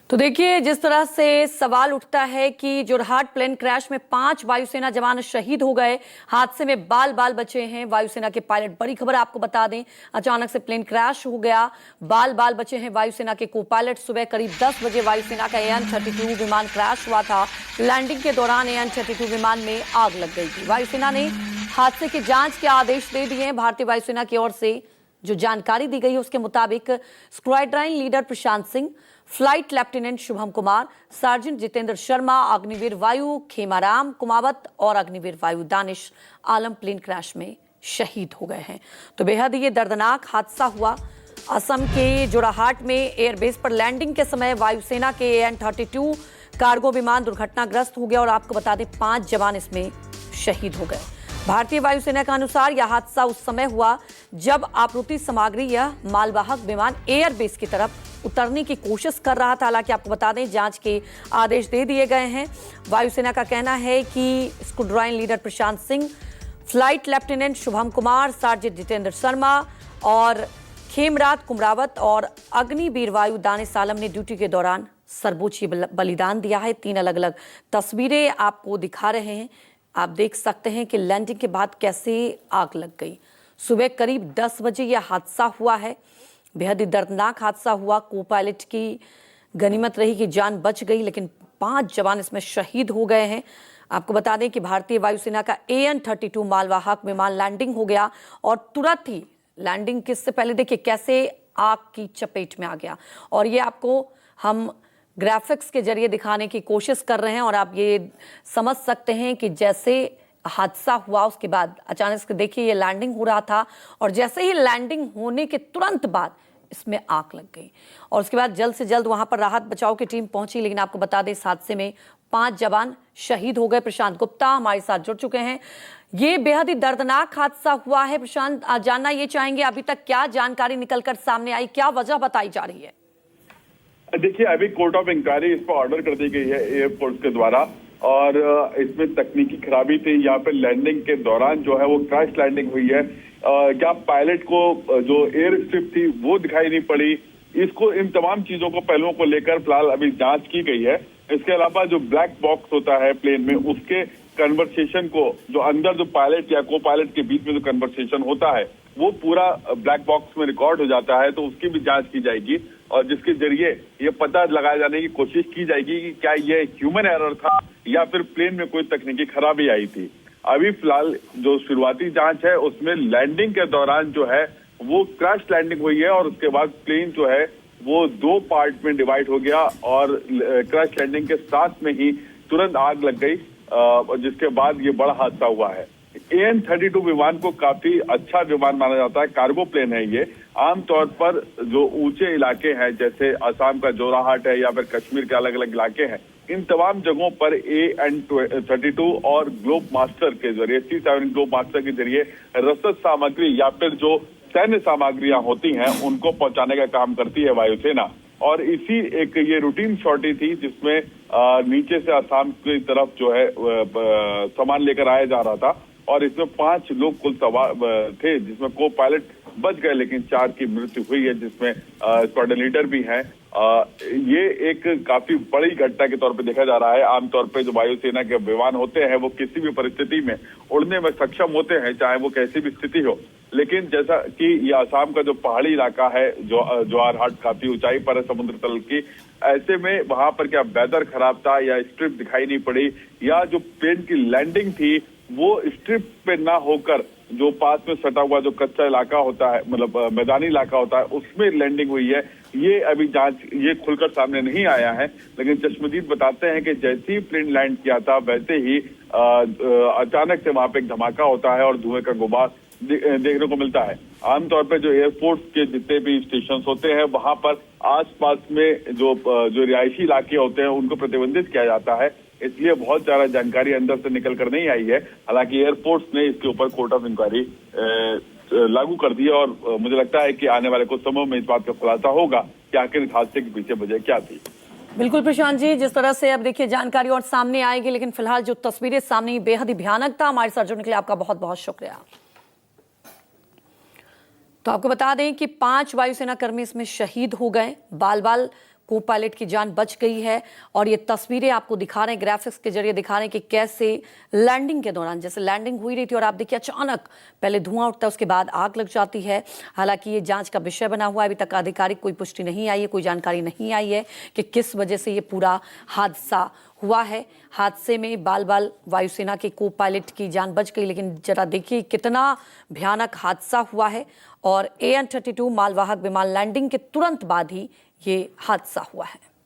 तो देखिए, जिस तरह से सवाल उठता है कि जोरहाट प्लेन क्रैश में 5 वायुसेना जवान शहीद हो गए, हादसे में बाल बाल बचे हैं वायुसेना के पायलट। बड़ी खबर आपको बता दें, अचानक से प्लेन क्रैश हो गया, बाल बाल बचे हैं वायुसेना के को पायलट। सुबह करीब 10 बजे वायुसेना का AN-32 विमान क्रैश हुआ था। लैंडिंग के दौरान AN-32 विमान में आग लग गई थी। वायुसेना ने हादसे की जांच के आदेश दे दिए हैं। भारतीय वायुसेना की ओर से जो जानकारी दी गई है उसके मुताबिक squadron leader Prashant Singh, flight lieutenant Shubham Kumar, sergeant Jitendra Sharma, Agniveer Vayu Khemaram Kumawat और अग्निवीर वायु दानिश आलम प्लेन क्रैश में शहीद हो गए हैं। तो बेहद ये दर्दनाक हादसा हुआ। असम के जोरहाट में एयरबेस पर लैंडिंग के समय वायुसेना के AN-32 कार्गो विमान दुर्घटनाग्रस्त हो गया और आपको बता दें 5 जवान इसमें शहीद हो गए। भारतीय वायुसेना के अनुसार यह हादसा उस समय हुआ जब आपूर्ति सामग्री यह मालवाहक विमान एयरबेस की तरफ उतरने की कोशिश कर रहा था। हालांकि आपको बता दें जांच के आदेश दे दिए गए हैं। वायुसेना का कहना है कि squadron leader Prashant Singh, flight lieutenant Shubham Kumar, sergeant Jitendra Sharma और खेमरात कुमरावत और अग्निवीर वायु दानिश आलम ने ड्यूटी के दौरान सर्वोच्च बलिदान दिया है। 3 अलग अलग तस्वीरें आपको दिखा रहे हैं। आप देख सकते हैं कि लैंडिंग के बाद कैसे आग लग गई। सुबह करीब 10 बजे यह हादसा हुआ है। बेहद ही दर्दनाक हादसा हुआ। को पायलट की गनीमत रही कि जान बच गई, लेकिन 5 जवान इसमें शहीद हो गए हैं। आपको बता दें कि भारतीय वायुसेना का AN-32 मालवाहक विमान लैंडिंग हो गया और तुरंत ही लैंडिंग किससे पहले देखिए कैसे आग की चपेट में आ गया। और ये आपको हम ग्राफिक्स के जरिए दिखाने की कोशिश कर रहे हैं और आप ये समझ सकते हैं कि जैसे हादसा हुआ उसके बाद अचानक से देखिए ये लैंडिंग हो रहा था और जैसे ही लैंडिंग होने के तुरंत बाद इसमें आग लग गई और उसके बाद जल्द से जल्द वहां पर राहत बचाव की टीम पहुंची। लेकिन आपको बता दें इस हादसे में 5 जवान शहीद हो गए। प्रशांत गुप्ता हमारे साथ जुड़ चुके हैं। ये बेहद ही दर्दनाक हादसा हुआ है। प्रशांत, जानना ये चाहेंगे अभी तक क्या जानकारी निकलकर सामने आई, क्या वजह बताई जा रही है? देखिए, अभी कोर्ट ऑफ इंक्वायरी इस पर ऑर्डर कर दी गई है एयरफोर्स के द्वारा और इसमें तकनीकी खराबी थी। यहाँ पे लैंडिंग के दौरान जो है वो क्रैश लैंडिंग हुई है। क्या पायलट को जो एयर स्ट्रिप थी वो दिखाई नहीं पड़ी? इसको इन तमाम चीजों को पहलुओं को लेकर फिलहाल अभी जांच की गई है। इसके अलावा जो ब्लैक बॉक्स होता है प्लेन में, उसके कन्वर्सेशन को जो अंदर जो पायलट या को पायलट के बीच में जो कन्वर्सेशन होता है वो पूरा ब्लैक बॉक्स में रिकॉर्ड हो जाता है, तो उसकी भी जांच की जाएगी और जिसके जरिए ये पता लगाए जाने की कोशिश की जाएगी कि क्या ये ह्यूमन एरर था या फिर प्लेन में कोई तकनीकी खराबी आई थी। अभी फिलहाल जो शुरुआती जांच है उसमें लैंडिंग के दौरान जो है वो क्रैश लैंडिंग हुई है और उसके बाद प्लेन जो है वो 2 पार्ट में डिवाइड हो गया और क्रैश लैंडिंग के साथ में ही तुरंत आग लग गई, जिसके बाद ये बड़ा हादसा हुआ है। AN-32 विमान को काफी अच्छा विमान माना जाता है। कार्गो प्लेन है ये। आमतौर पर जो ऊंचे इलाके हैं जैसे असम का जोराहाट है या फिर कश्मीर के अलग अलग इलाके हैं, इन तमाम जगहों पर AN-32 और ग्लोब मास्टर के जरिए C-7 ग्लोब मास्टर के जरिए रसद सामग्री या फिर जो सैन्य सामग्रियां होती हैं उनको पहुंचाने का काम करती है वायुसेना। और इसी एक ये रूटीन सॉर्टी थी जिसमें नीचे से असम की तरफ जो है सामान लेकर आया जा रहा था और इसमें 5 लोग कुल सवार थे, जिसमें को पायलट बच गए लेकिन 4 की मृत्यु हुई है, जिसमें स्क्वाड्रन लीडर भी हैं। ये एक काफी बड़ी घटना के तौर पे देखा जा रहा है। आमतौर पे जो वायुसेना के विमान होते हैं वो किसी भी परिस्थिति में उड़ने में सक्षम होते हैं, चाहे वो कैसी भी स्थिति हो। लेकिन जैसा कि ये असम का जो पहाड़ी इलाका है, जो जोरहाट काफी ऊंचाई पर है समुद्र तल की, ऐसे में वहां पर क्या वेदर खराब था या स्ट्रिप दिखाई नहीं पड़ी या जो प्लेन की लैंडिंग थी वो स्ट्रिप पे ना होकर जो पास में सटा हुआ जो कच्चा इलाका होता है, मतलब मैदानी इलाका होता है, उसमें लैंडिंग हुई है, ये अभी जांच ये खुलकर सामने नहीं आया है। लेकिन चश्मदीद बताते हैं कि जैसे ही प्लेन लैंड किया था वैसे ही अचानक से वहां पे एक धमाका होता है और धुएं का गुबार देखने को मिलता है। आमतौर पर जो एयरफोर्स के जितने भी स्टेशन होते हैं वहां पर आसपास में जो रिहायशी इलाके होते हैं उनको प्रतिबंधित किया जाता है, इसलिए बहुत ज्यादा जानकारी अंदर से निकल कर नहीं आई है। हालांकि एयरफोर्स ने इसके ऊपर कोर्ट ऑफ इंक्वायरी लागू कर दी है और मुझे लगता है कि आने वाले कुछ समय में इस बात का खुलासा होगा कि आखिर इस हादसे के पीछे वजह क्या थी। बिल्कुल प्रशांत जी, जिस तरह से अब देखिए जानकारी और सामने आएगी, लेकिन फिलहाल जो तस्वीरें सामने बेहद ही भयानक था। हमारे साथ जुड़ने के लिए आपका बहुत बहुत शुक्रिया। तो आपको बता दें कि 5 वायुसेना कर्मी इसमें शहीद हो गए। बाल बाल को पायलट की जान बच गई है। और ये तस्वीरें आपको दिखा रहे हैं, ग्राफिक्स के जरिए दिखा रहे हैं कि कैसे लैंडिंग के दौरान, जैसे लैंडिंग हुई रही थी और आप देखिए अचानक पहले धुआं उठता है, उसके बाद आग लग जाती है। हालांकि ये जांच का विषय बना हुआ है, अभी तक आधिकारिक कोई पुष्टि नहीं आई है, कोई जानकारी नहीं आई है कि किस वजह से ये पूरा हादसा हुआ है। हादसे में बाल बाल वायुसेना के को पायलट की जान बच गई, लेकिन जरा देखिए कितना भयानक हादसा हुआ है। और AN-32 मालवाहक विमान लैंडिंग के तुरंत बाद ही ये हादसा हुआ है।